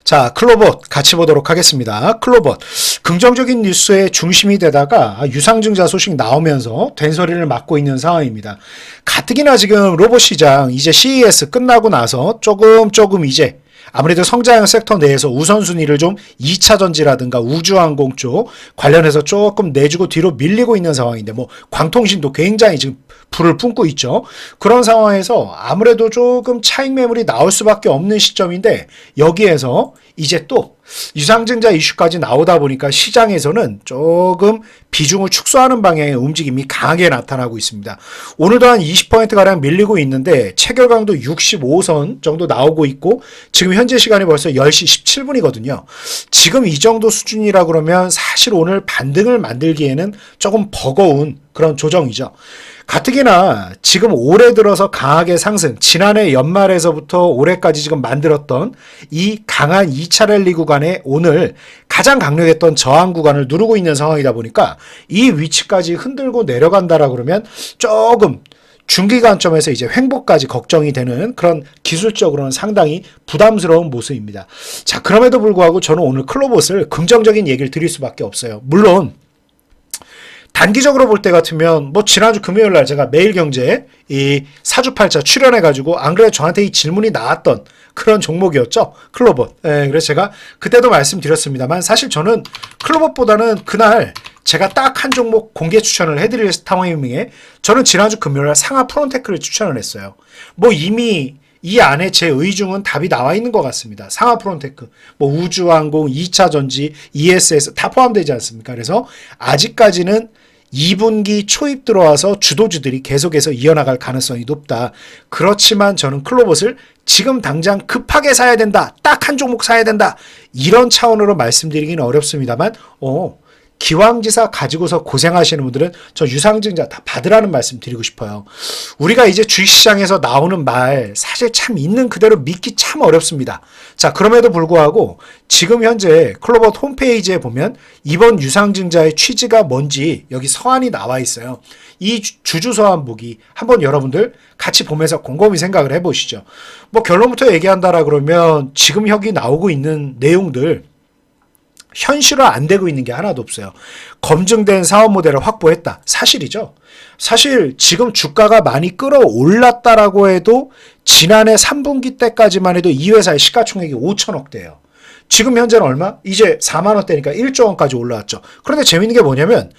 자, 클로봇 같이 보도록 하겠습니다. 클로봇. 긍정적인 뉴스의 중심이 되다가 유상증자 소식 나오면서 된소리를 맡고 있는 상황입니다. 가뜩이나 지금 로봇 시장 이제 CES 끝나고 나서 조금 이제 아무래도 성장형 섹터 내에서 우선순위를 좀 2차 전지라든가 우주항공 쪽 관련해서 조금 내주고 뒤로 밀리고 있는 상황인데 뭐 광통신도 굉장히 지금 불을 뿜고 있죠. 그런 상황에서 아무래도 조금 차익 매물이 나올 수밖에 없는 시점인데 여기에서 이제 또 유상증자 이슈까지 나오다 보니까 시장에서는 조금 비중을 축소하는 방향의 움직임이 강하게 나타나고 있습니다. 오늘도 한 20%가량 밀리고 있는데 체결강도 65선 정도 나오고 있고 지금 현재 시간이 벌써 10시 17분이거든요. 지금 이 정도 수준이라 그러면 사실 오늘 반등을 만들기에는 조금 버거운 그런 조정이죠. 가뜩이나 지금 올해 들어서 강하게 상승, 지난해 연말에서부터 올해까지 지금 만들었던 이 강한 2차 랠리 구간에 오늘 가장 강력했던 저항 구간을 누르고 있는 상황이다 보니까 이 위치까지 흔들고 내려간다라 그러면 조금 중기 관점에서 이제 횡보까지 걱정이 되는 그런 기술적으로는 상당히 부담스러운 모습입니다. 자, 그럼에도 불구하고 저는 오늘 클로봇을 긍정적인 얘기를 드릴 수밖에 없어요. 물론 단기적으로 볼 때 같으면 뭐 지난주 금요일 날 제가 매일경제에 이 사주팔자 출연해가지고 안 그래도 저한테 이 질문이 나왔던 그런 종목이었죠. 클로봇. 그래서 제가 그때도 말씀드렸습니다만 사실 저는 클로봇보다는 그날 제가 딱 한 종목 공개 추천을 해드릴 타이밍에 저는 지난주 금요일 날 상하 프론테크를 추천을 했어요. 뭐 이미 이 안에 제 의중은 답이 나와 있는 것 같습니다. 상하 프론테크, 뭐 우주항공, 2차 전지, ESS 다 포함되지 않습니까? 그래서 아직까지는 2분기 초입 들어와서 주도주들이 계속해서 이어나갈 가능성이 높다. 그렇지만 저는 클로봇을 지금 당장 급하게 사야 된다. 딱 한 종목 사야 된다. 이런 차원으로 말씀드리기는 어렵습니다만 기왕지사 가지고서 고생하시는 분들은 저 유상증자 다 받으라는 말씀 드리고 싶어요. 우리가 이제 주식시장에서 나오는 말 사실 참 있는 그대로 믿기 참 어렵습니다. 자, 그럼에도 불구하고 지금 현재 클로봇 홈페이지에 보면 이번 유상증자의 취지가 뭔지 여기 서한이 나와 있어요. 이 주주서한 보기 한번 여러분들 같이 보면서 곰곰이 생각을 해보시죠. 뭐 결론부터 얘기한다라 그러면 지금 여기 나오고 있는 내용들 현실화 안 되고 있는 게 하나도 없어요. 검증된 사업 모델을 확보했다. 사실이죠. 사실 지금 주가가 많이 끌어올랐다라고 해도 지난해 3분기 때까지만 해도 이 회사의 시가총액이 5천억대예요. 지금 현재는 얼마? 이제 4만 원대니까 1조 원까지 올라왔죠. 그런데 재밌는 게 뭐냐면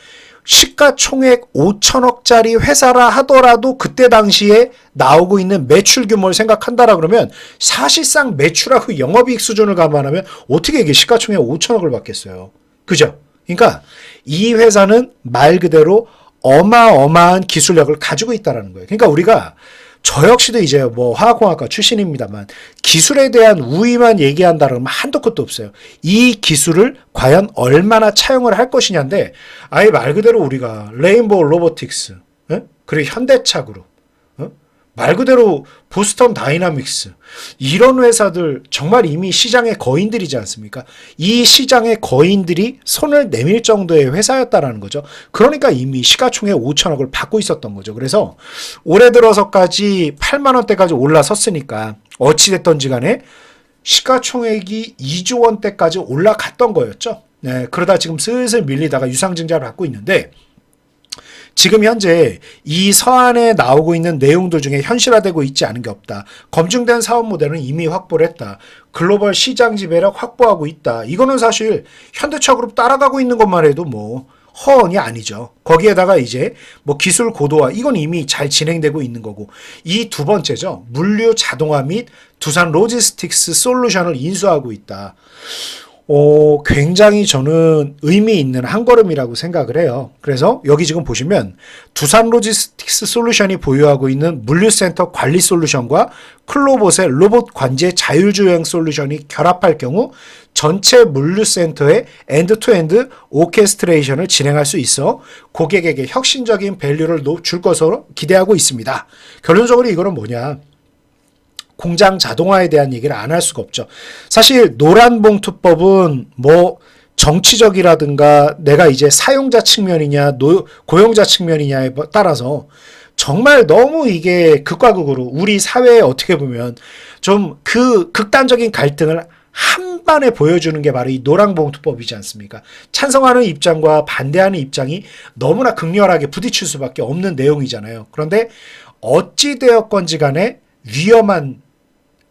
시가총액 5천억짜리 회사라 하더라도 그때 당시에 나오고 있는 매출 규모를 생각한다라 그러면 사실상 매출하고 영업이익 수준을 감안하면 어떻게 이게 시가총액 5천억을 받겠어요. 그죠? 그러니까 이 회사는 말 그대로 어마어마한 기술력을 가지고 있다는 거예요. 그러니까 우리가 저 역시도 이제 뭐 화학공학과 출신입니다만 기술에 대한 우위만 얘기한다면 한도 끝도 없어요. 이 기술을 과연 얼마나 차용을 할 것이냐인데 아예 말 그대로 우리가 레인보우 로보틱스, 그리고 현대차그룹, 말 그대로 보스턴 다이나믹스 이런 회사들 정말 이미 시장의 거인들이지 않습니까? 이 시장의 거인들이 손을 내밀 정도의 회사였다라는 거죠. 그러니까 이미 시가총액 5천억을 받고 있었던 거죠. 그래서 올해 들어서까지 8만 원대까지 올라섰으니까 어찌됐던지 간에 시가총액이 2조 원대까지 올라갔던 거였죠. 네, 그러다 지금 슬슬 밀리다가 유상증자를 받고 있는데 지금 현재 이 서한에 나오고 있는 내용들 중에 현실화되고 있지 않은 게 없다. 검증된 사업 모델은 이미 확보를 했다. 글로벌 시장 지배력 확보하고 있다. 이거는 사실 현대차그룹 따라가고 있는 것만 해도 뭐 허언이 아니죠. 거기에다가 이제 뭐 기술 고도화 이건 이미 잘 진행되고 있는 거고 이 두 번째죠. 물류 자동화 및 두산 로지스틱스 솔루션을 인수하고 있다. 굉장히 저는 의미 있는 한 걸음이라고 생각을 해요. 그래서 여기 지금 보시면 두산 로지스틱스 솔루션이 보유하고 있는 물류센터 관리 솔루션과 클로봇의 로봇 관제 자율주행 솔루션이 결합할 경우 전체 물류센터의 엔드투엔드 오케스트레이션을 진행할 수 있어 고객에게 혁신적인 밸류를 줄 것으로 기대하고 있습니다. 결론적으로 이거는 뭐냐? 공장 자동화에 대한 얘기를 안 할 수가 없죠. 사실 노란봉투법은 뭐 정치적이라든가 내가 이제 사용자 측면이냐 고용자 측면이냐에 따라서 정말 너무 이게 극과 극으로 우리 사회에 어떻게 보면 좀 그 극단적인 갈등을 한 번에 보여주는 게 바로 이 노랑봉투법이지 않습니까? 찬성하는 입장과 반대하는 입장이 너무나 극렬하게 부딪힐 수밖에 없는 내용이잖아요. 그런데 어찌되었건지 간에 위험한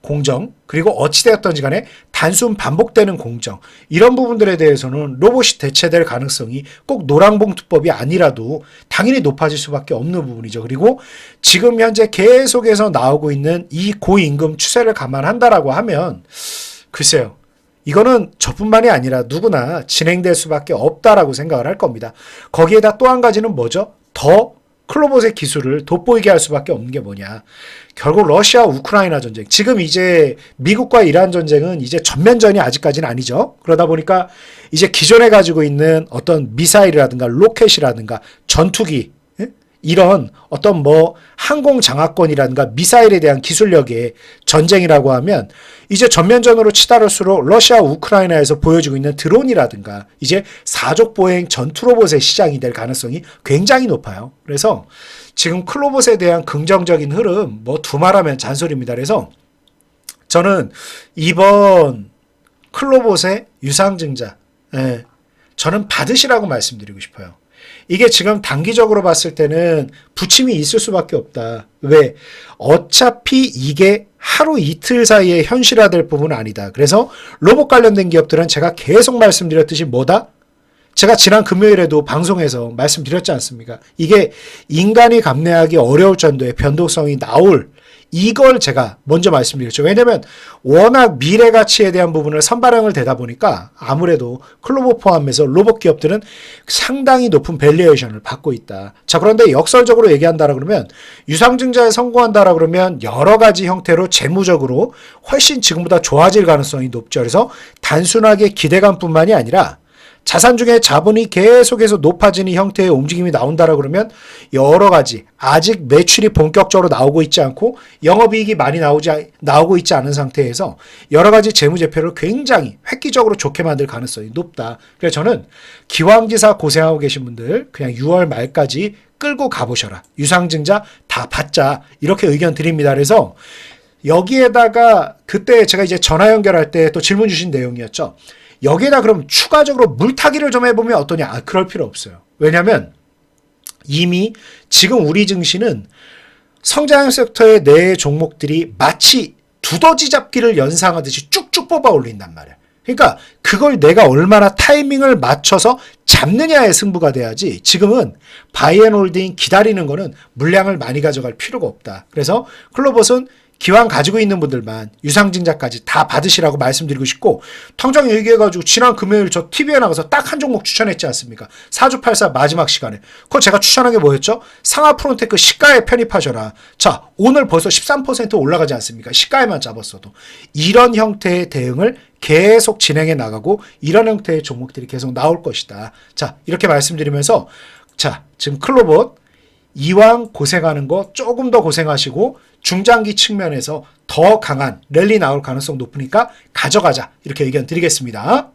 공정, 그리고 어찌되었던지 간에 단순 반복되는 공정, 이런 부분들에 대해서는 로봇이 대체될 가능성이 꼭 노랑봉투법이 아니라도 당연히 높아질 수밖에 없는 부분이죠. 그리고 지금 현재 계속해서 나오고 있는 이 고임금 추세를 감안한다라고 하면 글쎄요, 이거는 저뿐만이 아니라 누구나 진행될 수밖에 없다라고 생각을 할 겁니다. 거기에다 또 한 가지는 뭐죠? 더 클로봇의 기술을 돋보이게 할 수밖에 없는 게 뭐냐. 결국 러시아 우크라이나 전쟁. 지금 이제 미국과 이란 전쟁은 이제 전면전이 아직까지는 아니죠. 그러다 보니까 이제 기존에 가지고 있는 어떤 미사일이라든가 로켓이라든가 전투기, 이런 어떤 뭐 항공 장악권이라든가 미사일에 대한 기술력의 전쟁이라고 하면 이제 전면전으로 치달을수록 러시아 우크라이나에서 보여주고 있는 드론이라든가 이제 사족 보행 전투 로봇의 시장이 될 가능성이 굉장히 높아요. 그래서 지금 클로봇에 대한 긍정적인 흐름 뭐 두말하면 잔소리입니다. 그래서 저는 이번 클로봇의 유상증자, 저는 받으시라고 말씀드리고 싶어요. 이게 지금 단기적으로 봤을 때는 부침이 있을 수밖에 없다. 왜? 어차피 이게 하루 이틀 사이에 현실화될 부분은 아니다. 그래서 로봇 관련된 기업들은 제가 계속 말씀드렸듯이 뭐다? 제가 지난 금요일에도 방송에서 말씀드렸지 않습니까? 이게 인간이 감내하기 어려울 정도의 변동성이 나올, 이걸 제가 먼저 말씀드렸죠. 왜냐면 워낙 미래 가치에 대한 부분을 선발형을 대다 보니까 아무래도 클로봇 포함해서 로봇 기업들은 상당히 높은 밸류에이션을 받고 있다. 자, 그런데 역설적으로 얘기한다라 그러면 유상증자에 성공한다라 그러면 여러 가지 형태로 재무적으로 훨씬 지금보다 좋아질 가능성이 높죠. 그래서 단순하게 기대감뿐만이 아니라 자산 중에 자본이 계속해서 높아지는 형태의 움직임이 나온다라 그러면 여러 가지 아직 매출이 본격적으로 나오고 있지 않고 영업이익이 많이 나오고 있지 않은 상태에서 여러 가지 재무제표를 굉장히 획기적으로 좋게 만들 가능성이 높다. 그래서 저는 기왕지사 고생하고 계신 분들 그냥 6월 말까지 끌고 가보셔라. 유상증자 다 받자. 이렇게 의견 드립니다. 그래서 여기에다가 그때 제가 이제 전화 연결할 때 또 질문 주신 내용이었죠. 여기에다 그럼 추가적으로 물타기를 좀 해보면 어떠냐? 그럴 필요 없어요. 왜냐하면 이미 지금 우리 증시는 성장 섹터의 내 종목들이 마치 두더지 잡기를 연상하듯이 쭉쭉 뽑아 올린단 말이야. 그러니까 그걸 내가 얼마나 타이밍을 맞춰서 잡느냐의 승부가 돼야지 지금은 바이앤홀딩 기다리는 거는 물량을 많이 가져갈 필요가 없다. 그래서 클로봇은 기왕 가지고 있는 분들만 유상증자까지 다 받으시라고 말씀드리고 싶고, 당장 얘기해가지고 지난 금요일 저 TV에 나가서 딱 한 종목 추천했지 않습니까? 4주84 마지막 시간에. 그거 제가 추천한 게 뭐였죠? 상하 프론테크 시가에 편입하셔라. 자, 오늘 벌써 13% 올라가지 않습니까? 시가에만 잡았어도. 이런 형태의 대응을 계속 진행해 나가고 이런 형태의 종목들이 계속 나올 것이다. 자, 이렇게 말씀드리면서 자, 지금 클로봇 이왕 고생하는 거 조금 더 고생하시고 중장기 측면에서 더 강한 랠리 나올 가능성 높으니까 가져가자. 이렇게 의견 드리겠습니다.